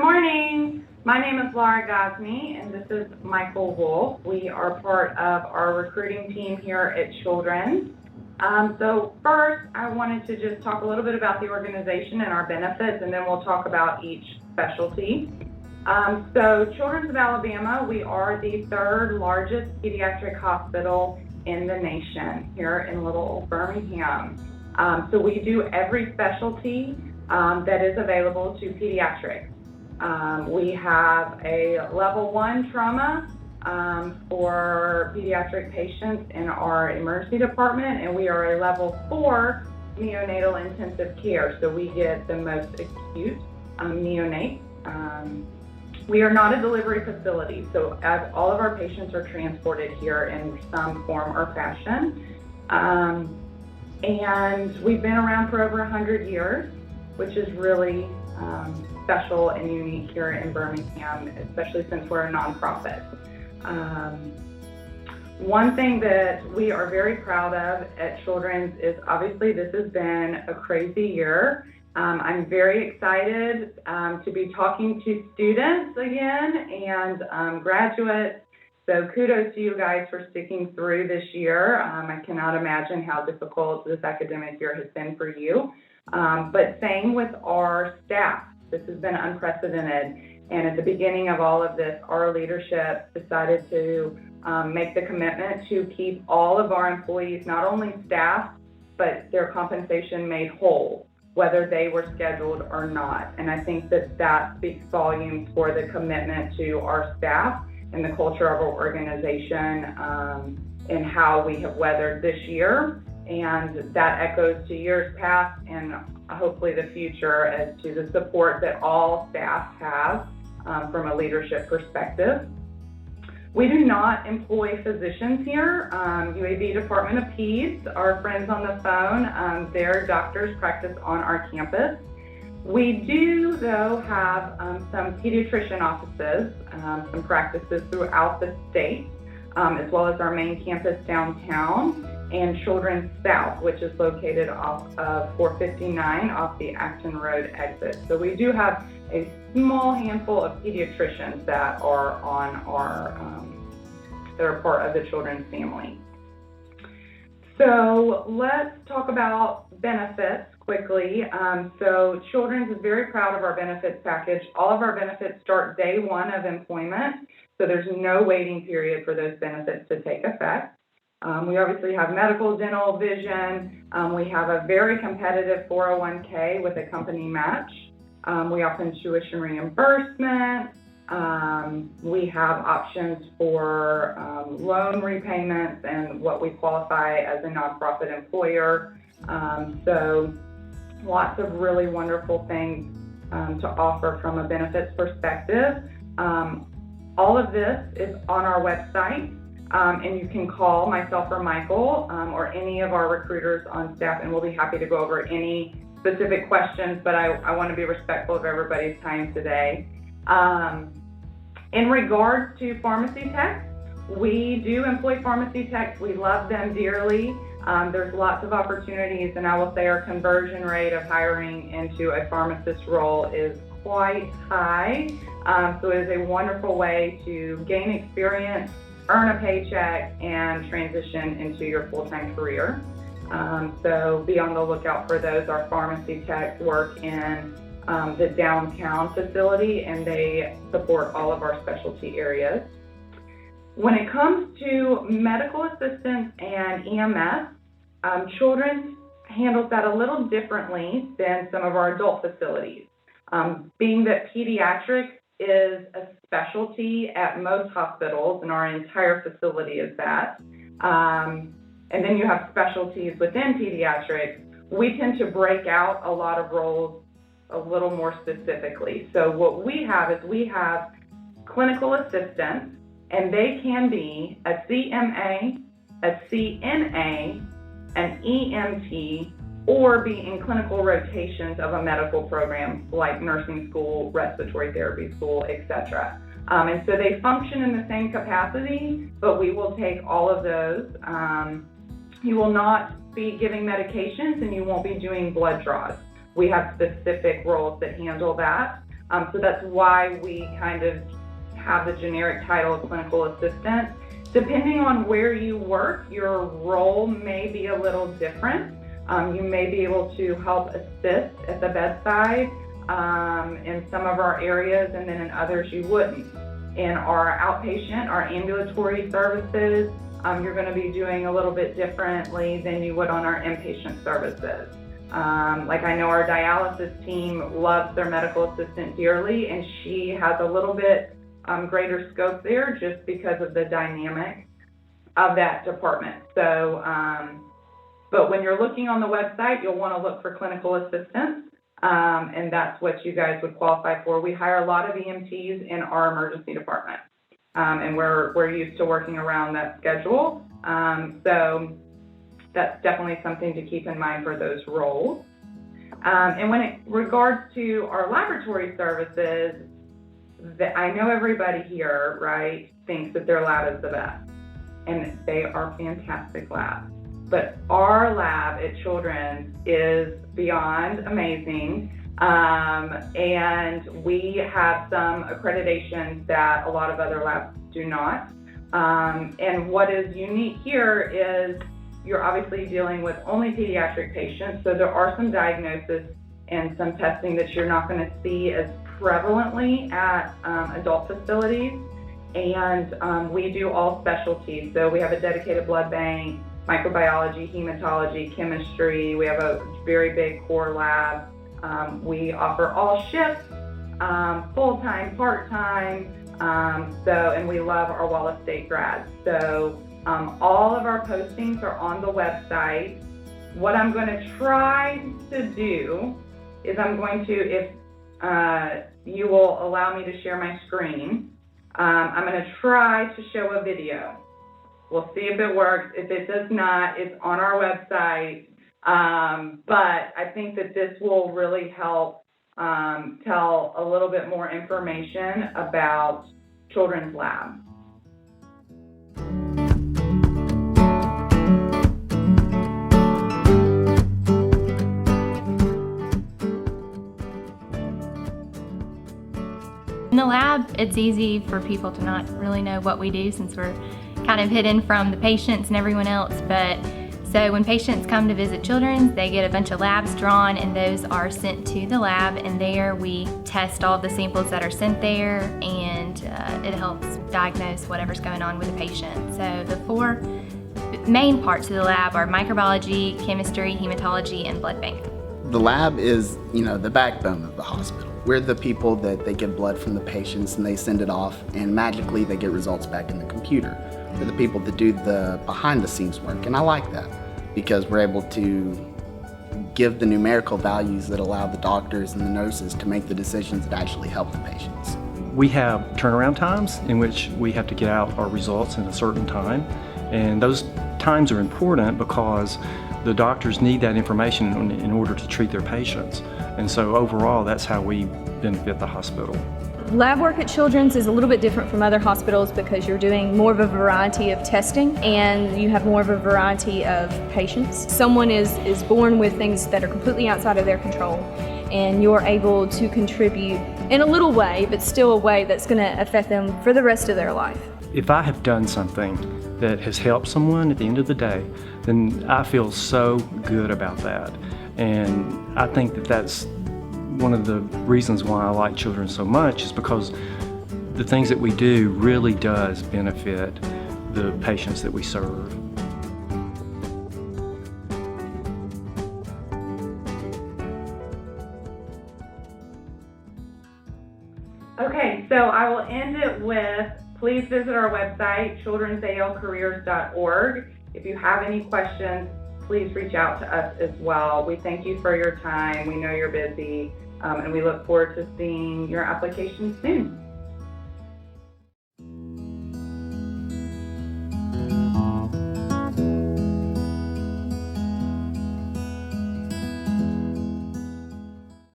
morning. My name is Laura Gosney, and this is Michael Wolf. We are part of our recruiting team here at Children's. So first, I wanted to just talk a little bit about the organization and our benefits, and then we'll talk about each specialty. So Children's of Alabama, we are the third largest pediatric hospital in the nation here in Little Old Birmingham. So we do every specialty that is available to pediatrics. We have a level 1 trauma for pediatric patients in our emergency department, and we are a level 4 neonatal intensive care, so we get the most acute neonates. We are not a delivery facility, so as all of our patients are transported here in some form or fashion. And we've been around for over 100 years, which is really special and unique here in Birmingham, especially since we're a nonprofit. One thing that we are very proud of at Children's is obviously this has been a crazy year. I'm very excited to be talking to students again and graduates. So kudos to you guys for sticking through this year. I cannot imagine how difficult this academic year has been for you. But same with our staff. This has been unprecedented. And at the beginning of all of this, our leadership decided to make the commitment to keep all of our employees, not only staff, but their compensation made whole, whether they were scheduled or not. And I think that that speaks volumes for the commitment to our staff and the culture of our organization and how we have weathered this year. And that echoes to years past and hopefully the future as to the support that all staff have from a leadership perspective. We do not employ physicians here. UAB Department of Peds, our friends on the phone, their doctors practice on our campus. We do, though, have some pediatrician offices, some practices throughout the state, as well as our main campus downtown, and Children's South, which is located off of 459 off the Acton Road exit. So we do have a small handful of pediatricians that are on our, that are part of the Children's family. So let's talk about benefits quickly. So Children's is very proud of our benefits package. All of our benefits start day one of employment, so there's no waiting period for those benefits to take effect. We obviously have medical, dental, vision. We have a very competitive 401k with a company match. We offer tuition reimbursement. We have options for loan repayments and what we qualify as a nonprofit employer. So lots of really wonderful things to offer from a benefits perspective. All of this is on our website. And you can call myself or Michael or any of our recruiters on staff, and we'll be happy to go over any specific questions, but I want to be respectful of everybody's time today. In regards to pharmacy techs, we do employ pharmacy techs. We love them dearly. There's lots of opportunities, and I will say our conversion rate of hiring into a pharmacist role is quite high. So it is a wonderful way to gain experience, earn a paycheck, and transition into your full-time career. So be on the lookout for those. Our pharmacy techs work in the downtown facility, and they support all of our specialty areas. When it comes to medical assistants and EMS, Children's handles that a little differently than some of our adult facilities. Being that pediatrics is a specialty at most hospitals, and our entire facility is that. And then you have specialties within pediatrics. We tend to break out a lot of roles a little more specifically. So what we have is we have clinical assistants, and they can be a CMA, a CNA, an EMT, or be in clinical rotations of a medical program like nursing school, respiratory therapy school, etc. And so they function in the same capacity, but we will take all of those. You will not be giving medications, and you won't be doing blood draws. We have specific roles that handle that. So that's why we kind of have the generic title of clinical assistant. Depending on where you work, your role may be a little different. You may be able to help assist at the bedside in some of our areas, and then in others you wouldn't. In our outpatient, our ambulatory services, you're going to be doing a little bit differently than you would on our inpatient services. Like I know our dialysis team loves their medical assistant dearly, and she has a little bit greater scope there just because of the dynamic of that department. So, but when you're looking on the website, you'll want to look for clinical assistants, and that's what you guys would qualify for. We hire a lot of EMTs in our emergency department, and we're used to working around that schedule. So that's definitely something to keep in mind for those roles. And when it regards to our laboratory services, I know everybody here, right, thinks that their lab is the best, and they are fantastic labs. But our lab at Children's is beyond amazing, and we have some accreditations that a lot of other labs do not. And what is unique here is you're obviously dealing with only pediatric patients, so there are some diagnoses and some testing that you're not going to see as prevalently at adult facilities. And we do all specialties. So we have a dedicated blood bank, microbiology, hematology, chemistry. We have a very big core lab. We offer all shifts, full-time, part-time. And we love our Wallace State grads. So all of our postings are on the website. What I'm going to try to do is I'm going to, if you will allow me to share my screen, I'm going to try to show a video. We'll see if it works. If it does not, it's on our website. But I think that this will really help tell a little bit more information about Children's Lab. In the lab, it's easy for people to not really know what we do since we're kind of hidden from the patients and everyone else. But so when patients come to visit Children's, they get a bunch of labs drawn, and those are sent to the lab, and there we test all the samples that are sent there, and it helps diagnose whatever's going on with the patient. So the four main parts of the lab are microbiology, chemistry, hematology, and blood bank. The lab is, the backbone of the hospital. We're the people that they get blood from the patients and they send it off, and magically they get results back in the computer. We're the people that do the behind the scenes work, and I like that because we're able to give the numerical values that allow the doctors and the nurses to make the decisions that actually help the patients. We have turnaround times in which we have to get out our results in a certain time, and those times are important because the doctors need that information in order to treat their patients. And so overall, that's how we benefit the hospital. Lab work at Children's is a little bit different from other hospitals because you're doing more of a variety of testing and you have more of a variety of patients. Someone is born with things that are completely outside of their control, and you're able to contribute in a little way, but still a way that's going to affect them for the rest of their life. If I have done something that has helped someone at the end of the day, then I feel so good about that. And I think that that's one of the reasons why I like Children's so much, is because the things that we do really does benefit the patients that we serve. Okay, so I will end it with, please visit our website, childrensalcareers.org. If you have any questions, please reach out to us as well. We thank you for your time. We know you're busy, and we look forward to seeing your application soon.